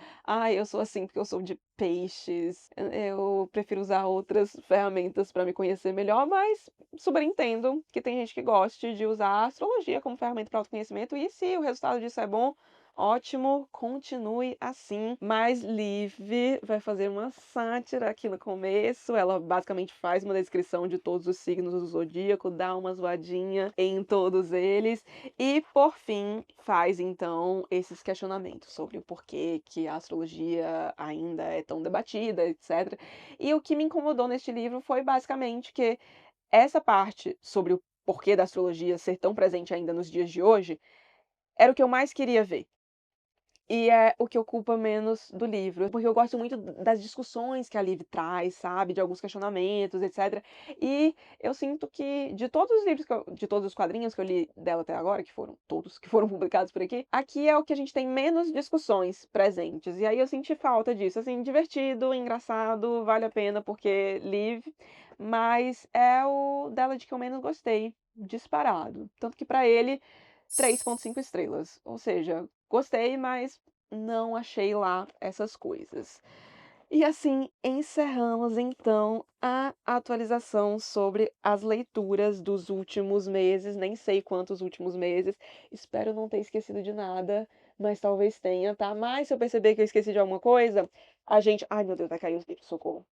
sou assim porque eu sou de peixes. Eu prefiro usar outras ferramentas para me conhecer melhor, mas super entendo que tem gente que goste de usar a astrologia como ferramenta para autoconhecimento e se o resultado disso é bom, ótimo, continue assim. Mas Liv vai fazer uma sátira aqui no começo. Ela basicamente faz uma descrição de todos os signos do zodíaco, dá uma zoadinha em todos eles e, por fim, faz então esses questionamentos sobre o porquê que a astrologia ainda é tão debatida, etc. E o que me incomodou neste livro foi basicamente que essa parte sobre o porquê da astrologia ser tão presente ainda nos dias de hoje era o que eu mais queria ver. e é o que ocupa menos do livro, porque eu gosto muito das discussões que a Liv traz, sabe, de alguns questionamentos, etc. E eu sinto que de todos os livros de todos os quadrinhos que eu li dela até agora, que foram todos que foram publicados por aqui é o que a gente tem menos discussões presentes. E aí eu senti falta disso, assim, divertido, engraçado, vale a pena porque Liv, mas é o dela de que eu menos gostei, disparado. Tanto que pra ele 3,5 estrelas. Ou seja, gostei, mas não achei lá essas coisas. E assim encerramos então a atualização sobre as leituras dos últimos meses, nem sei quantos últimos meses, espero não ter esquecido de nada, mas talvez tenha, tá? Mas se eu perceber que eu esqueci de alguma coisa, a gente. Ai meu Deus, vai cair os livros, socorro.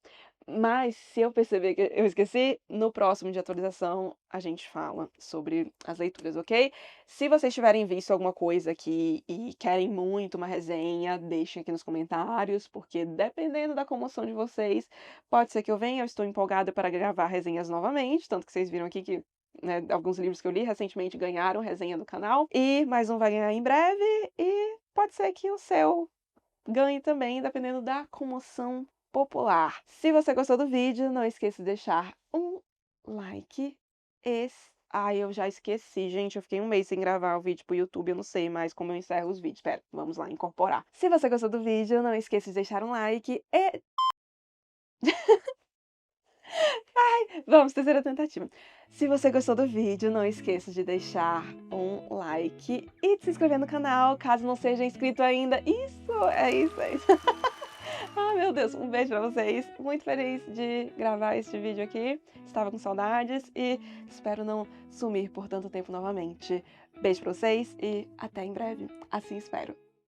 Mas se eu perceber que eu esqueci, no próximo de atualização a gente fala sobre as leituras, ok? Se vocês tiverem visto alguma coisa aqui e querem muito uma resenha, deixem aqui nos comentários, porque dependendo da comoção de vocês, pode ser que eu venha. Eu estou empolgada para gravar resenhas novamente, tanto que vocês viram aqui que, né, alguns livros que eu li recentemente ganharam resenha do canal, e mais um vai ganhar em breve, e pode ser que o seu ganhe também, dependendo da comoção popular. Se você gostou do vídeo, não esqueça de deixar um like. Ai, eu já esqueci, gente. Eu fiquei um mês sem gravar o vídeo pro YouTube, eu não sei mais como eu encerro os vídeos. Pera, vamos lá, incorporar. Se você gostou do vídeo, não esqueça de deixar um like e... Vamos, terceira tentativa. Se você gostou do vídeo, não esqueça de deixar um like e de se inscrever no canal, caso não seja inscrito ainda. É isso, é isso. Ah, meu Deus, um beijo pra vocês. Muito feliz de gravar este vídeo aqui. Estava com saudades e espero não sumir por tanto tempo novamente. Beijo pra vocês e até em breve. Assim espero.